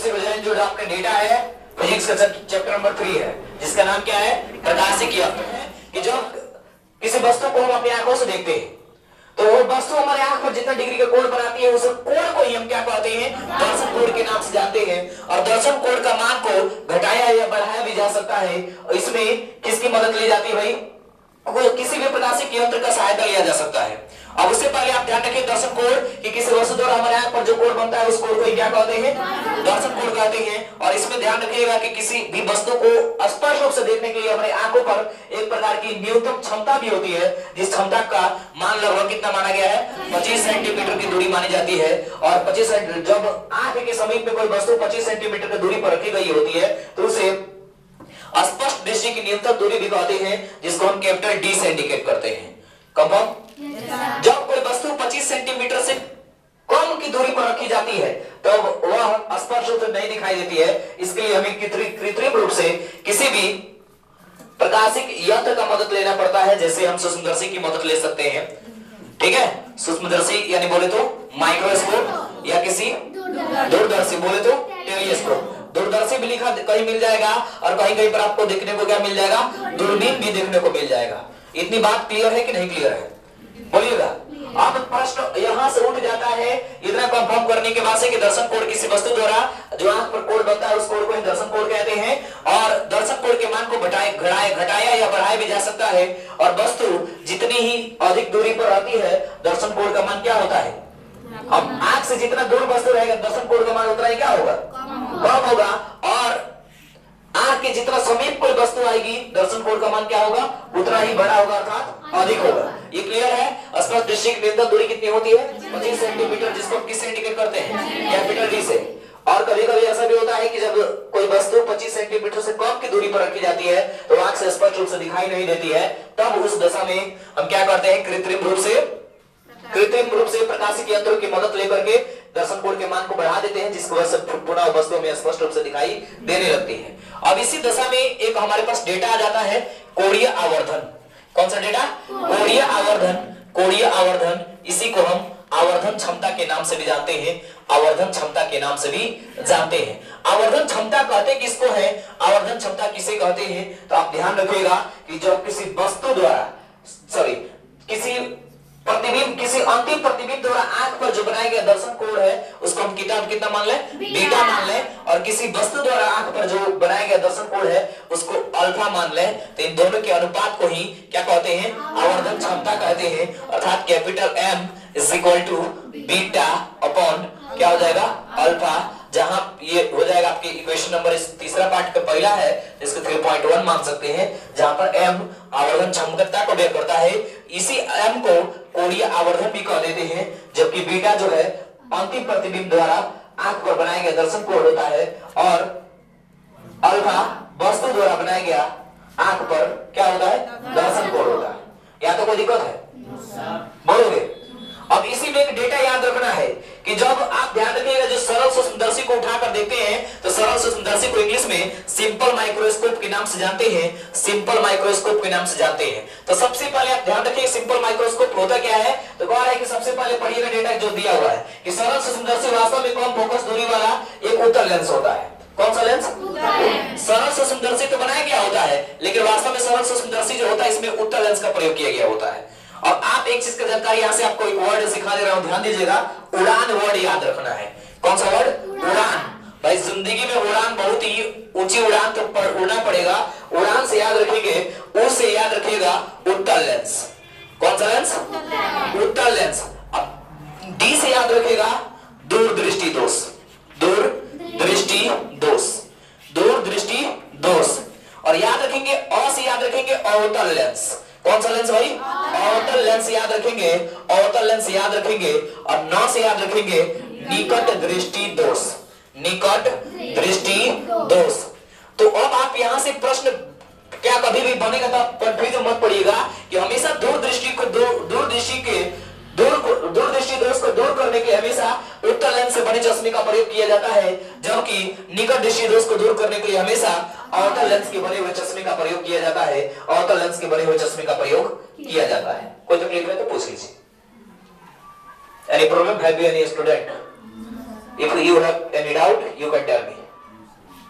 इसी वजह जो आपका डेटा है फिजिक्स का चैप्टर नंबर 3 है, जिसका नाम क्या है, प्रकाशिक यंत्र है। कि जब किसी वस्तु को हम अपनी आंखों से देखते हैं तो वो वस्तु हमारे आंख पर जितना डिग्री का कोण बनाती है उस कोण को ही हम क्या कहते हैं, दर्शन कोण के नाम से जानते हैं। और दर्शन कोण का मान को घटाया या बढ़ाया भी जा सकता है। इसमें किसकी मदद ली जाती है भाई, किसी भी प्रकाशिक यंत्र का सहायता लिया जा सकता है। अब उससे पहले आप ध्यान रखिए दर्शन कोण कि किसी वस्तु द्वारा हमारे आंख पर जो कोण बनता है उस कोण को ही क्या कहते हैं, दर्शन कोण कहते हैं। और इसमें ध्यान रखिएगा कि किसी भी वस्तु को स्पष्ट रूप से देखने के लिए हमारी आंखों पर एक प्रकार की न्यूनतम क्षमता भी होती है, जिस क्षमता का मान लगभग कितना माना गया है, 25 सेंटीमीटर की दूरी मानी जाती है। और 25 सेंटीमीटर जब आंख के समीप में कोई वस्तु 25 सेंटीमीटर की दूरी पर रखी गई होती है तो उसे स्पष्ट दृष्टि की न्यूनतम दूरी भी कहते हैं, जिसको हम कैपिटल डी से इंडिकेट करते हैं। कंफर्म? जब कोई वस्तु 25 सेंटीमीटर से कम की दूरी पर रखी जाती है तो वह स्पष्ट रूप से नहीं दिखाई देती है। इसके लिए हमें कृत्रिम रूप से किसी भी प्रकाशिक यंत्र का मदद लेना पड़ता है, जैसे हम सूक्ष्मदर्शी की मदद ले सकते हैं। ठीक है, सूक्ष्मदर्शी यानी बोले तो माइक्रोस्कोप या किसी दूरदर्शी बोले तो टेलीस्कोप। दूरदर्शी भी लिखा कहीं मिल जाएगा और कहीं कहीं पर आपको देखने को क्या मिल जाएगा, दूरबीन भी देखने को मिल जाएगा। इतनी बात क्लियर है कि नहीं क्लियर है, बोलिएगा। अब प्रश्न यहां से उठ जाता है इतना कंफर्म करने के बाद से कि दर्शन कोण किसी वस्तु द्वारा जो आंख पर कोण बनता है उस कोण को ही दर्शन कोण कहते हैं। और दर्शन कोण के मान को घटाया या बढ़ाया भी जा सकता है। और वस्तु जितनी ही अधिक दूरी पर रहती है दर्शन कोण का मान क्या होता है, अब आंख से जितना दूर वस्तु रहेगा दर्शन कोण का मान उतना ही क्या होगा, कम होगा। और आंख के जितना समीप कोई वस्तु आएगी दर्शन कोण का मान क्या होगा, उतना ही बड़ा होगा अर्थात अधिक होगा। ये क्लियर है? स्पष्ट दृष्टि की न्यूनतम दूरी कितनी होती है, 25 सेंटीमीटर, जिसको हम किससे इंडिकेट करते हैं, कैपिटल डी से। और कभी कभी ऐसा भी होता है कि जब कोई वस्तु 25 सेंटीमीटर से कम की दूरी पर रखी जाती है तो आंख से स्पष्ट रूप से दिखाई नहीं देती है, तब उस दशा में हम क्या करते हैं, कृत्रिम रूप से प्रकाशिक यंत्रों की मदद लेकर के दर्शन कोण के मान को बढ़ा देते हैं, जिसकी वजह से पुनः वस्तु में स्पष्ट रूप से दिखाई देने लगती है। अब इसी दशा में एक हमारे पास डेटा आ जाता है कोणीय आवर्धन। कौन सा डेटा, कोणीय आवर्धन। इसी को हम आवर्धन क्षमता के नाम से भी जानते हैं, आवर्धन क्षमता के नाम से भी जानते हैं। आवर्धन क्षमता कहते किसको है, आवर्धन क्षमता किसे कहते हैं, तो आप ध्यान रखिएगा कि जब किसी वस्तु द्वारा किसी अंतिम प्रतिबिंब द्वारा आंख पर जो बनाया गया दर्शन कोण है उसको हम कितना मान ले, बीटा मान ले। और किसी वस्तु द्वारा आंख पर जो बनाया गया दर्शन कोण है उसको अल्फा मान ले। तो इन दोनों के अनुपात को ही क्या कहते हैं, आवर्धन क्षमता कहते हैं। अर्थात capital M is equal to beta upon क्या हो जाएगा, अल्फा। जहां ये हो जाएगा आपके इक्वेशन नंबर इस तीसरा पार्ट का पहला है, इसको 3.1 मान सकते हैं, जहां पर M आवर्धन क्षमता को व्यक्त करता है। इसी M को कोणीय आवर्धन भी कह देते हैं, जबकि बीटा जो है अंतिम प्रतिबिंब द्वारा आंख पर बनाया गया दर्शन कोण होता है और अल्फा वस्तु द्वारा बनाया गया आंख पर क्या होता है, दर्शन कोण होता है। या तो कोई दिक्कत है, बोलोगे? अब इसी में एक डेटा याद रखना है कि जब आप ध्यान रखिएगा जो सरल सूक्ष्मदर्शी को उठाकर देखते हैं तो सरल सूक्ष्मदर्शी को इंग्लिश में सिंपल माइक्रोस्कोप के नाम से जानते हैं, सिंपल माइक्रोस्कोप के नाम से जानते हैं। तो सबसे पहले आप ध्यान रखिए सिंपल माइक्रोस्कोप होता क्या है, तो कह रहा है कि सबसे पहले पढ़िएगा डेटा जो दिया हुआ है कि सरल सूक्ष्मदर्शी वास्तव में कम फोकस दूरी वाला एक उत्तल लेंस होता है। कौन सा लेंस? सरल सूक्ष्मदर्शी तो बनाया गया होता है, लेकिन वास्तव में सरल सूक्ष्मदर्शी जो होता है इसमें उत्तल लेंस का प्रयोग किया गया होता है। और आप एक चीज का जानकारी यहां से आपको एक वर्ड सिखा दे रहा हूं, ध्यान दीजिएगा। उड़ान वर्ड याद रखना है। कौन सा वर्ड? उड़ान। भाई जिंदगी में उड़ान बहुत ही ऊंची उड़ान तो उड़ना पड़ेगा। उड़ान से याद रखेंगे, ऊ से याद रखिएगा उत्तल लेंस। कौन सा लेंस? उत्तल लेंस। अब डी से याद रखेगा दूरदृष्टि दोष, दूरदृष्टि दोष, दूरदृष्टि दोष। और याद रखेंगे अ से याद रखेंगे अवतल लेंस। कौन सा लेंस भाई? अवतल लेंस याद रखेंगे, अवतल लेंस याद रखेंगे। और न से याद रखेंगे निकट दृष्टि दोष, निकट दृष्टि दोष। तो अब आप यहां से प्रश्न क्या कभी भी बनेगा तो कंफ्यूज मत पड़िएगा कि हमेशा दूरदृष्टि दोष को दूर करने के लिए हमेशा उत्तल लेंस से बने चश्मे का प्रयोग किया जाता है, जबकि निकट दृष्टि दोष को दूर करने के लिए हमेशा अवतल लेंस के बने हुए चश्मे का प्रयोग किया जाता है, अवतल लेंस के बने हुए चश्मे का प्रयोग किया जाता है। कोई तकलीफ है तो पूछ लीजिए। Any problem? Have you any student? If you have any doubt, you can tell me.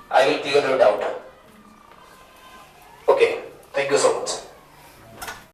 I will clear your doubt. Okay, thank you so much.